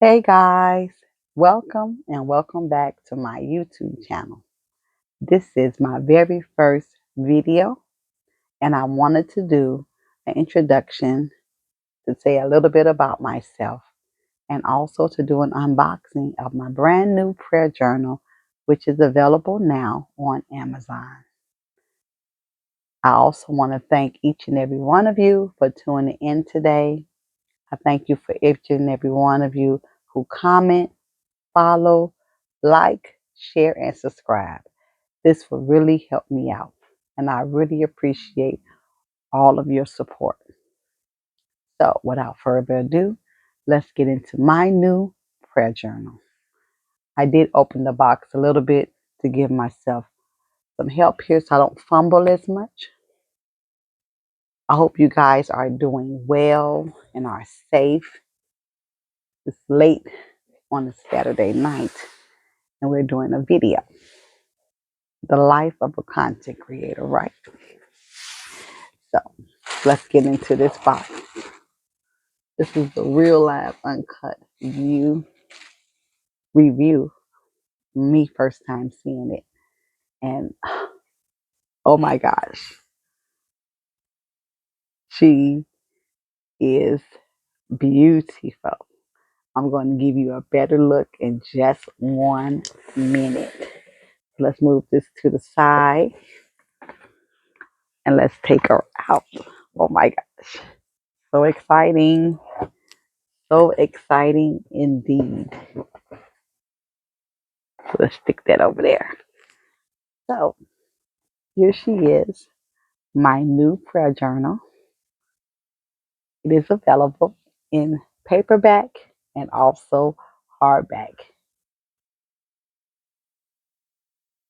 Hey guys, welcome and welcome back to my YouTube channel. This is my very first video, and I wanted to do an introduction to say a little bit about myself and also to do an unboxing of my brand new prayer journal, which is available now on Amazon. I also want to thank each and every one of you for tuning in today. I thank you for each and every one of you who comment, follow, like, share, and subscribe. This will really help me out, and I really appreciate all of your support. So, without further ado, let's get into my new prayer journal. I did open the box a little bit to give myself some help here so I don't fumble as much. I hope you guys are doing well and are safe. It's late on a Saturday night, and we're doing a video. The life of a content creator, right? So let's get into this box. This is the real live uncut review. Me first time seeing it. And oh my gosh. She is beautiful. I'm going to give you a better look in just 1 minute. Let's move this to the side and let's take her out. Oh my gosh. So exciting. So exciting indeed. Let's stick that over there. So here she is, my new prayer journal. It is available in paperback and also hardback.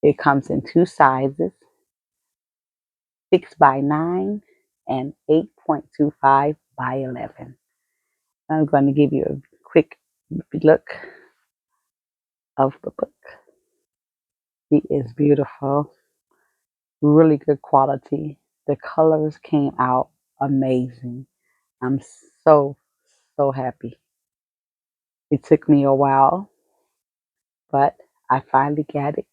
It comes in two sizes, 6 by 9 and 8.25 by 11. I'm going to give you a quick look of the book. It is beautiful, really good quality. The colors came out amazing. I'm so happy. It took me a while, but I finally got it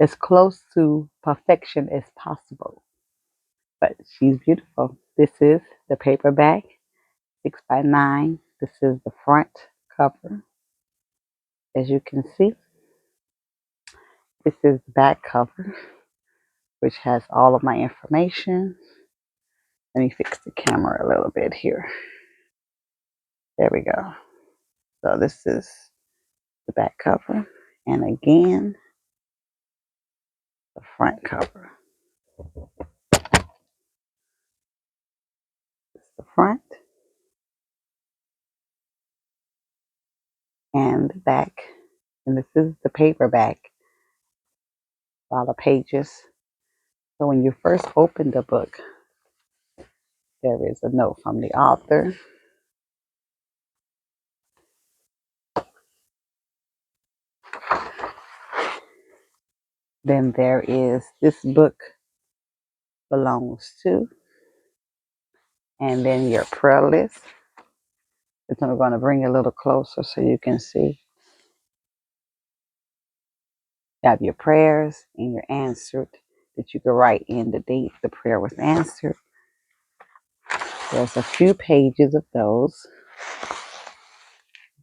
as close to perfection as possible. But she's beautiful. This is the paperback, 6 by 9. This is the front cover. As you can see, this is the back cover, which has all of my information. Let me fix the camera a little bit here. There we go. So this is the back cover. And again, the front cover. This is the front and the back. And this is the paperback. A lot of pages. So when you first open the book, there is a note from the author. Then there is this book belongs to, and then your prayer list. Which I'm going to bring it a little closer so you can see. You have your prayers and your answered that you can write in the date the prayer was answered. There's a few pages of those.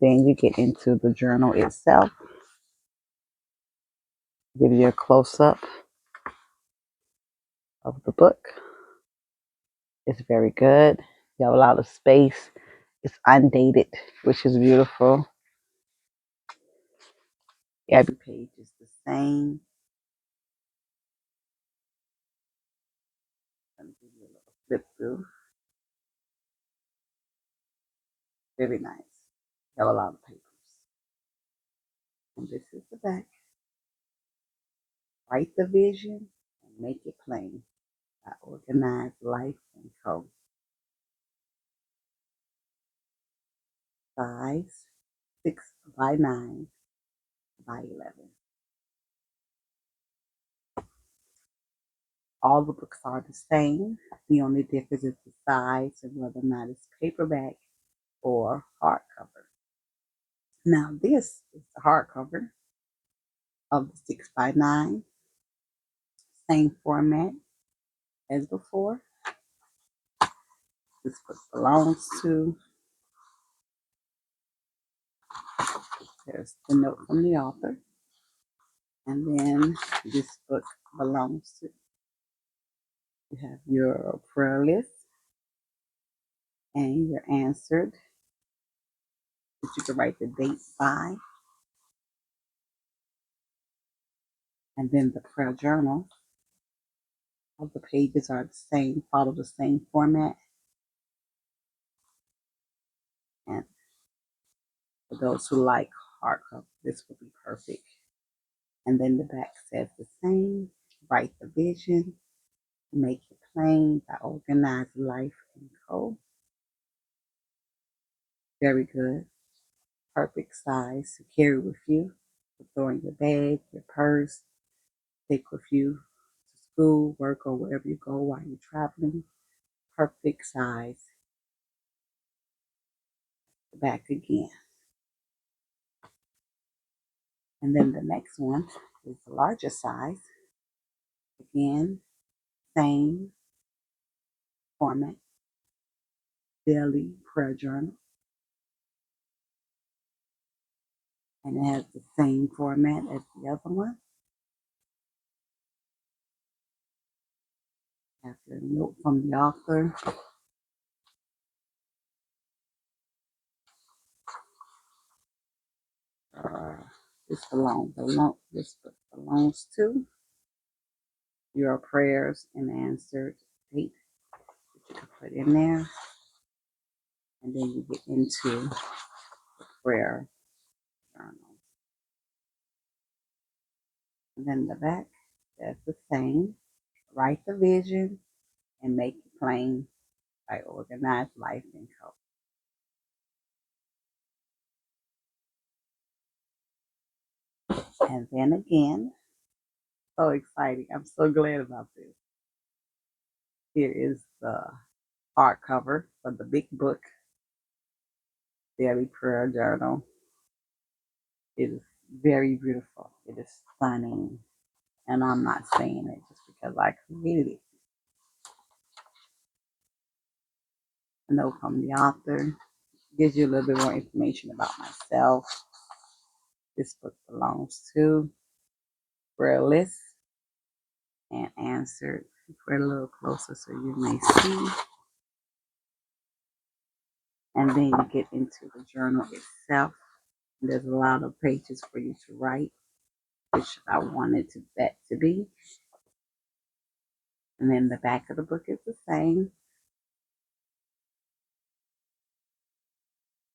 Then you get into the journal itself. Give you a close up of the book. It's very good. You have a lot of space. It's undated, which is beautiful. Every page is the same. Let me give you a little flip through. Very nice. You have a lot of papers. And this is the back. Write the vision and make it plain. By Organized Life and Co. Size 6 by 9 by 11. All the books are the same. The only difference is the size and whether or not it's paperback or hardcover. Now this is the hardcover of the 6x9, same format as before. This book belongs to, there's the note from the author, and then this book belongs to, you have your prayer list and your answered, that you can write the date by, and then the prayer journal. All the pages are the same, follow the same format. And for those who like hardcover, this will be perfect. And then the back says the same, write the vision, make it plain by organized life and co. Very good. Perfect size to carry with you, to throw in your bag, your purse, take with you to school, work, or wherever you go while you're traveling. Perfect size. Back again. And then the next one is the larger size. Again, same format, daily prayer journal. And it has the same format as the other one. After a note from the author. This book belongs to your prayers and answered date that you can put in there. And then you get into the prayer journal. And then the back, that's the same. Write the vision and make it plain by organized life and co. And then again, so exciting. I'm so glad about this. Here is the hardcover for the big book, Daily Prayer Journal. It is very beautiful. It is stunning. And I'm not saying it just because I created it. A note from the author gives you a little bit more information about myself. This book belongs to prayer list and answered. Put a little closer so you may see. And then you get into the journal itself. There's a lot of pages for you to write, which I wanted that to be. And then the back of the book is the same.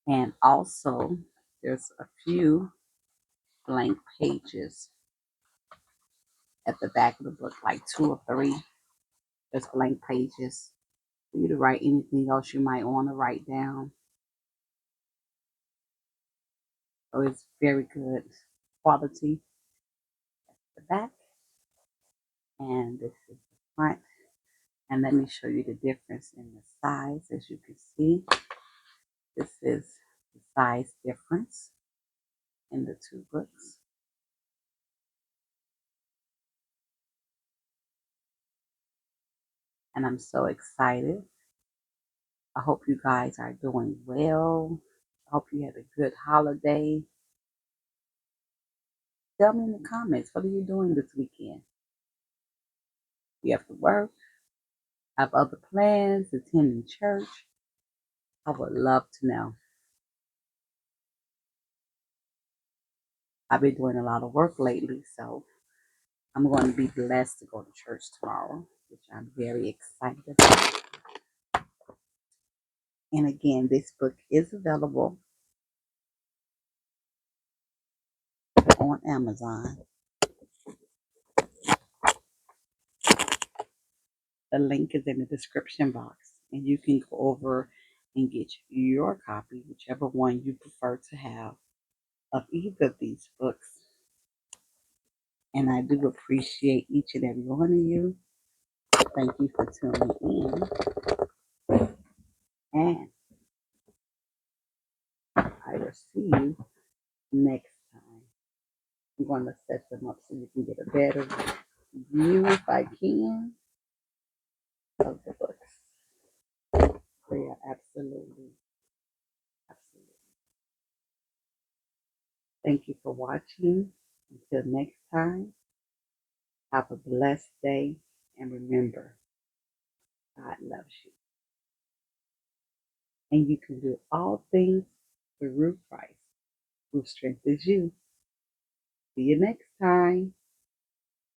And also, there's a few blank pages at the back of the book, like 2 or 3. There's blank pages for you to write anything else you might want to write down. So it's very good quality. The back, and this is the front. And let me show you the difference in the size. As you can see, this is the size difference in the 2 books. And I'm so excited. I hope you guys are doing well. I hope you had a good holiday. Tell me in the comments, what are you doing this weekend? You have to work, have other plans, attending church? I would love to know. I've been doing a lot of work lately, so I'm going to be blessed to go to church tomorrow, which I'm very excited about. And again, this book is available on Amazon. The link is in the description box, and you can go over and get your copy, whichever one you prefer to have, of either of these books. And I do appreciate each and every one of you. Thank you for tuning in. And I will see you next time. I'm going to set them up so you can get a better view, if I can, of the books. Yeah, absolutely. Absolutely. Thank you for watching. Until next time, have a blessed day. And remember, God loves you. And you can do all things through Christ, who strengthens you. See you next time.